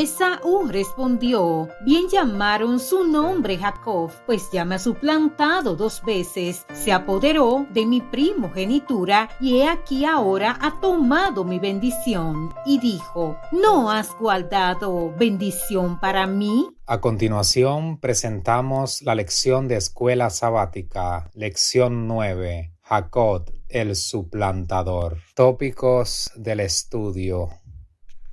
Esaú respondió: bien llamaron su nombre Jacob, pues ya me ha suplantado 2 veces, se apoderó de mi primogenitura, y he aquí ahora ha tomado mi bendición. Y dijo: ¿no has guardado bendición para mí? A continuación presentamos la lección de escuela sabática, lección 9, Jacob, el suplantador. Tópicos del estudio.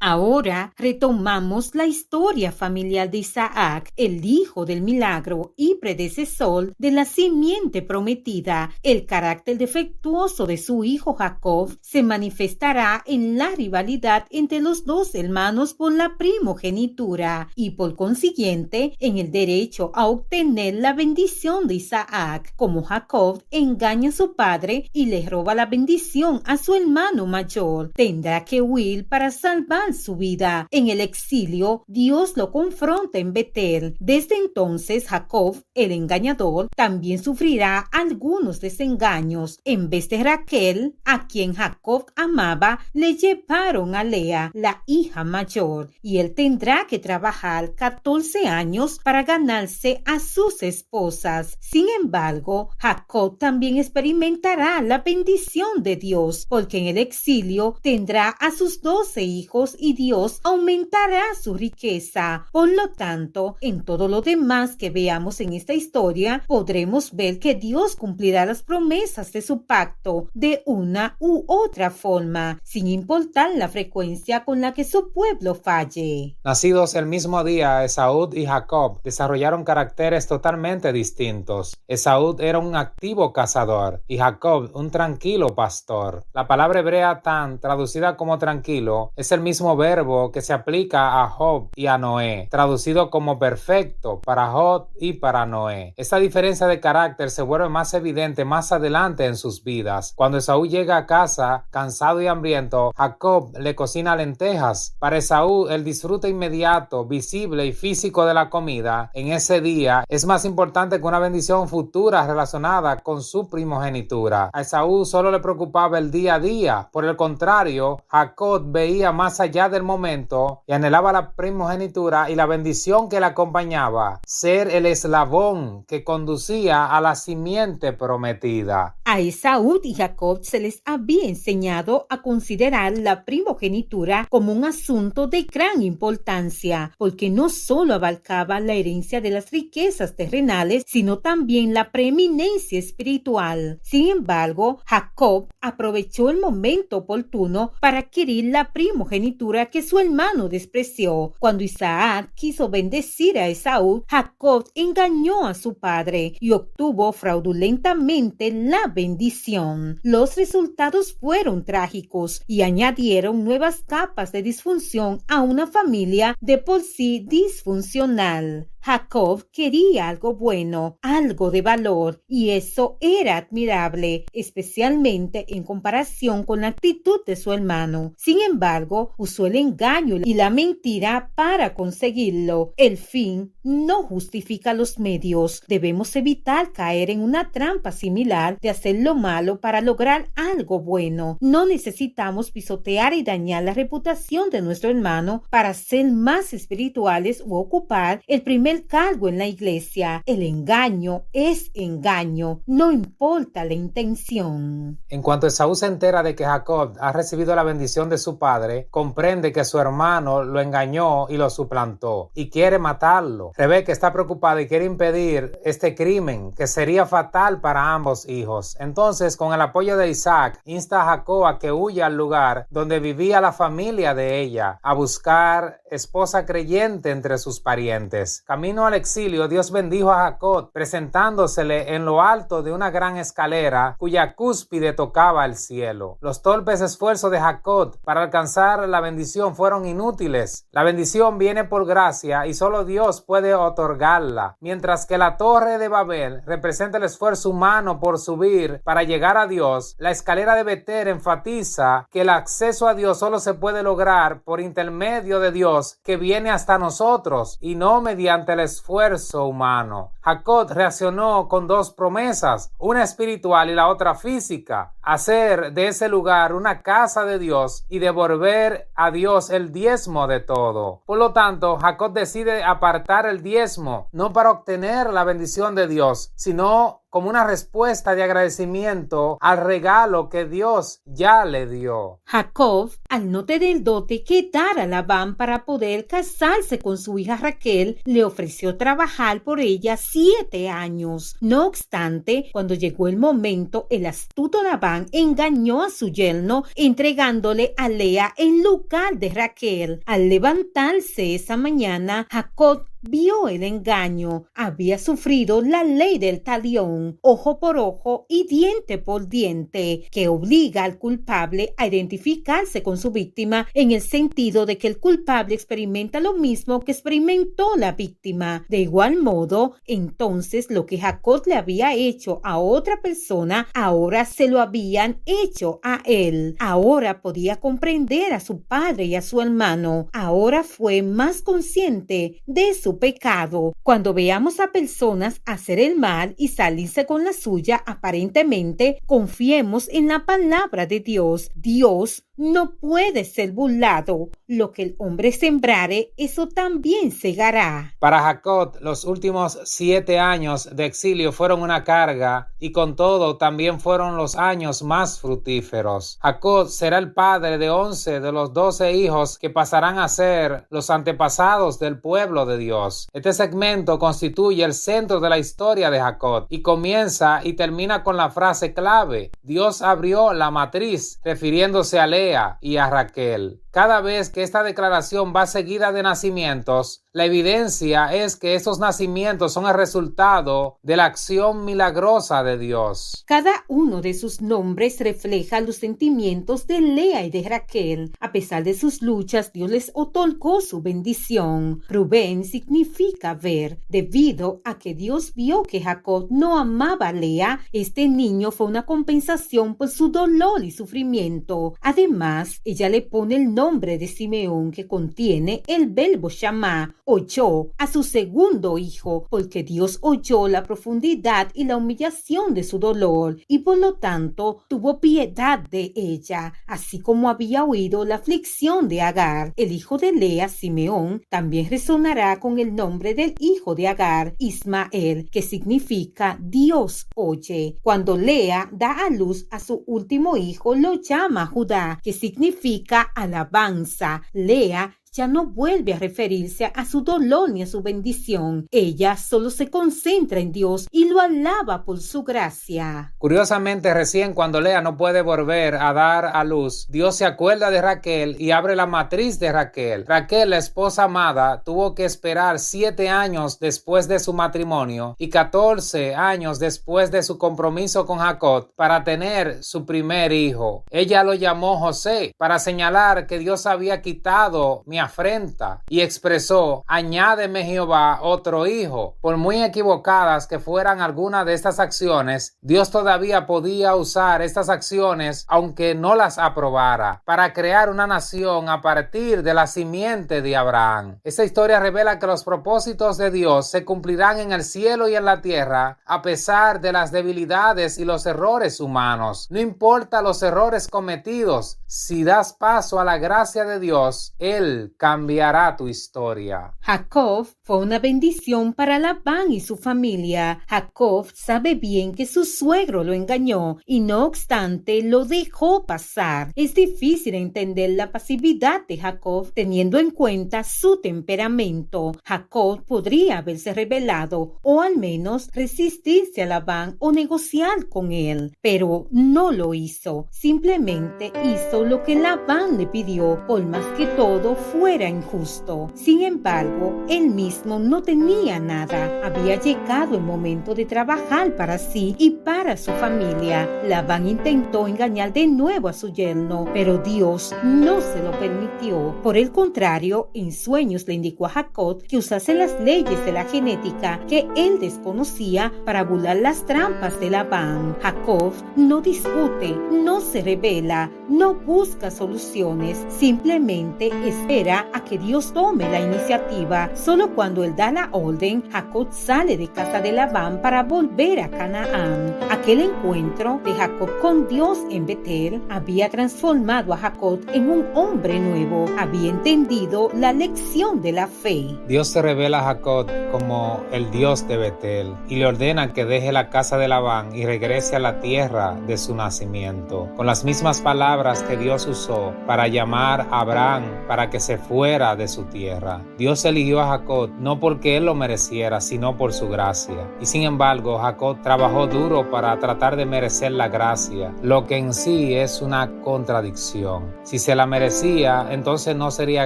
Ahora retomamos la historia familiar de Isaac, el hijo del milagro y predecesor de la simiente prometida. El carácter defectuoso de su hijo Jacob se manifestará en la rivalidad entre los 2 hermanos por la primogenitura y por consiguiente en el derecho a obtener la bendición de Isaac. Como Jacob engaña a su padre y le roba la bendición a su hermano mayor, tendrá que huir para salvar su vida. En el exilio, Dios lo confronta en Betel. Desde entonces, Jacob, el engañador, también sufrirá algunos desengaños. En vez de Raquel, a quien Jacob amaba, le llevaron a Lea, la hija mayor, y él tendrá que trabajar 14 años para ganarse a sus esposas. Sin embargo, Jacob también experimentará la bendición de Dios, porque en el exilio tendrá a sus 12 hijos y Dios aumentará su riqueza. Por lo tanto, en todo lo demás que veamos en esta historia, podremos ver que Dios cumplirá las promesas de su pacto de una u otra forma, sin importar la frecuencia con la que su pueblo falle. Nacidos el mismo día, Esaú y Jacob desarrollaron caracteres totalmente distintos. Esaú era un activo cazador y Jacob un tranquilo pastor. La palabra hebrea tan, traducida como tranquilo, es el mismo verbo que se aplica a Job y a Noé, traducido como perfecto para Job y para Noé. Esta diferencia de carácter se vuelve más evidente más adelante en sus vidas. Cuando Esaú llega a casa, cansado y hambriento, Jacob le cocina lentejas. Para Esaú, el disfrute inmediato, visible y físico de la comida en ese día es más importante que una bendición futura relacionada con su primogenitura. A Esaú solo le preocupaba el día a día. Por el contrario, Jacob veía más allá del momento y anhelaba la primogenitura y la bendición que le acompañaba, ser el eslabón que conducía a la simiente prometida. A Esaú y Jacob se les había enseñado a considerar la primogenitura como un asunto de gran importancia, porque no solo abarcaba la herencia de las riquezas terrenales, sino también la preeminencia espiritual. Sin embargo, Jacob aprovechó el momento oportuno para adquirir la primogenitura que su hermano despreció. Cuando Isaac quiso bendecir a Esaú, Jacob engañó a su padre y obtuvo fraudulentamente la bendición. Los resultados fueron trágicos y añadieron nuevas capas de disfunción a una familia de por sí disfuncional. Jacob quería algo bueno, algo de valor, y eso era admirable, especialmente en comparación con la actitud de su hermano. Sin embargo, usó el engaño y la mentira para conseguirlo. El fin no justifica los medios. Debemos evitar caer en una trampa similar de hacer lo malo para lograr algo bueno. No necesitamos pisotear y dañar la reputación de nuestro hermano para ser más espirituales u ocupar el primer cargo en la iglesia. El engaño es engaño, no importa la intención. En cuanto Esaú se entera de que Jacob ha recibido la bendición de su padre, comprende que su hermano lo engañó y lo suplantó y quiere matarlo. Rebeca está preocupada y quiere impedir este crimen que sería fatal para ambos hijos. Entonces, con el apoyo de Isaac, insta a Jacob a que huya al lugar donde vivía la familia de ella, a buscar esposa creyente entre sus parientes. Camino al exilio, Dios bendijo a Jacob, presentándosele en lo alto de una gran escalera cuya cúspide tocaba el cielo. Los torpes esfuerzos de Jacob para alcanzar la bendición fueron inútiles. La bendición viene por gracia y solo Dios puede otorgarla, mientras que la torre de Babel representa el esfuerzo humano por subir para llegar a Dios. La escalera de Betel enfatiza que el acceso a Dios solo se puede lograr por intermedio de Dios, que viene hasta nosotros y no mediante ante el esfuerzo humano. Jacob reaccionó con dos promesas, una espiritual y la otra física: hacer de ese lugar una casa de Dios y devolver a Dios el diezmo de todo. Por lo tanto, Jacob decide apartar el diezmo, no para obtener la bendición de Dios, sino como una respuesta de agradecimiento al regalo que Dios ya le dio. Jacob, al no tener dote que dar a Labán para poder casarse con su hija Raquel, le ofreció trabajar por ella 7 años. No obstante, cuando llegó el momento, el astuto Labán engañó a su yerno, entregándole a Lea en lugar de Raquel. Al levantarse esa mañana, Jacob vio el engaño. Había sufrido la ley del talión, ojo por ojo y diente por diente, que obliga al culpable a identificarse con su víctima, en el sentido de que el culpable experimenta lo mismo que experimentó la víctima. De igual modo, entonces lo que Jacob le había hecho a otra persona, ahora se lo habían hecho a él. Ahora podía comprender a su padre y a su hermano. Ahora fue más consciente de su pecado. Cuando veamos a personas hacer el mal y salirse con la suya, aparentemente, confiemos en la palabra de Dios. Dios no puede ser burlado. Lo que el hombre sembrare, eso también segará. Para Jacob, los últimos 7 años de exilio fueron una carga, y con todo también fueron los años más fructíferos. Jacob será el padre de 11 de los 12 hijos que pasarán a ser los antepasados del pueblo de Dios. Este segmento constituye el centro de la historia de Jacob y comienza y termina con la frase clave: Dios abrió la matriz, refiriéndose a Lea y a Raquel. Cada vez que esta declaración va seguida de nacimientos, la evidencia es que esos nacimientos son el resultado de la acción milagrosa de Dios. Cada uno de sus nombres refleja los sentimientos de Lea y de Raquel. A pesar de sus luchas, Dios les otorgó su bendición. Rubén significa ver. Debido a que Dios vio que Jacob no amaba a Lea, este niño fue una compensación por su dolor y sufrimiento. Además, ella le pone el nombre de Simeón, que contiene el verbo shamá, oyó, a su segundo hijo, porque Dios oyó la profundidad y la humillación de su dolor y por lo tanto tuvo piedad de ella, así como había oído la aflicción de Agar. El hijo de Lea, Simeón, también resonará con el nombre del hijo de Agar, Ismael, que significa Dios oye. Cuando Lea da a luz a su último hijo, lo llama Judá, que significa alabanza. Lea ya no vuelve a referirse a su dolor ni a su bendición. Ella solo se concentra en Dios y lo alaba por su gracia. Curiosamente, recién cuando Lea no puede volver a dar a luz, Dios se acuerda de Raquel y abre la matriz de Raquel. Raquel, la esposa amada, tuvo que esperar 7 años después de su matrimonio y 14 años después de su compromiso con Jacob para tener su primer hijo. Ella lo llamó José para señalar que Dios había quitado mi afrenta, y expresó: añádeme Jehová otro hijo. Por muy equivocadas que fueran algunas de estas acciones, Dios todavía podía usar estas acciones, aunque no las aprobara, para crear una nación a partir de la simiente de Abraham. Esta historia revela que los propósitos de Dios se cumplirán en el cielo y en la tierra, a pesar de las debilidades y los errores humanos. No importa los errores cometidos, si das paso a la gracia de Dios, Él cambiará tu historia. Jacob fue una bendición para Labán y su familia. Jacob sabe bien que su suegro lo engañó y no obstante lo dejó pasar. Es difícil entender la pasividad de Jacob teniendo en cuenta su temperamento. Jacob podría haberse rebelado o al menos resistirse a Labán o negociar con él, pero no lo hizo. Simplemente hizo lo que Labán le pidió, por más que todo fuera injusto. Sin embargo, él mismo no tenía nada. Había llegado el momento de trabajar para sí y para su familia. Labán intentó engañar de nuevo a su yerno, pero Dios no se lo permitió. Por el contrario, en sueños le indicó a Jacob que usase las leyes de la genética que él desconocía para burlar las trampas de Labán. Jacob no discute, no se rebela, no busca soluciones, simplemente espera espera a que Dios tome la iniciativa. Solo cuando Él da la orden, Jacob sale de casa de Labán para volver a Canaán. Aquel encuentro de Jacob con Dios en Betel había transformado a Jacob en un hombre nuevo. Había entendido la lección de la fe. Dios se revela a Jacob como el Dios de Betel y le ordena que deje la casa de Labán y regrese a la tierra de su nacimiento, con las mismas palabras que Dios usó para llamar a Abraham para que se fuera de su tierra. Dios eligió a Jacob no porque él lo mereciera, sino por su gracia. Y sin embargo, Jacob trabajó duro para tratar de merecer la gracia, lo que en sí es una contradicción. Si se la merecía, entonces no sería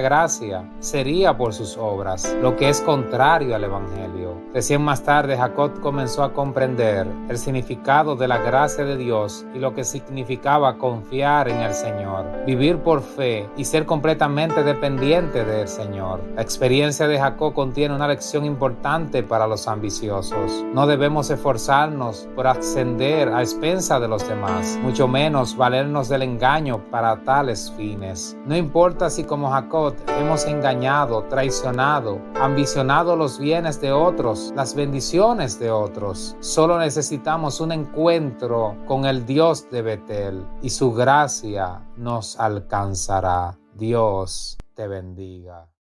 gracia, sería por sus obras, lo que es contrario al Evangelio. Recién más tarde, Jacob comenzó a comprender el significado de la gracia de Dios y lo que significaba confiar en el Señor, vivir por fe y ser completamente dependiente del Señor. La experiencia de Jacob contiene una lección importante para los ambiciosos. No debemos esforzarnos por ascender a expensas de los demás, mucho menos valernos del engaño para tales fines. No importa si como Jacob hemos engañado, traicionado, ambicionado los bienes de otros, las bendiciones de otros. Solo necesitamos un encuentro con el Dios de Betel y su gracia nos alcanzará. Dios te bendiga.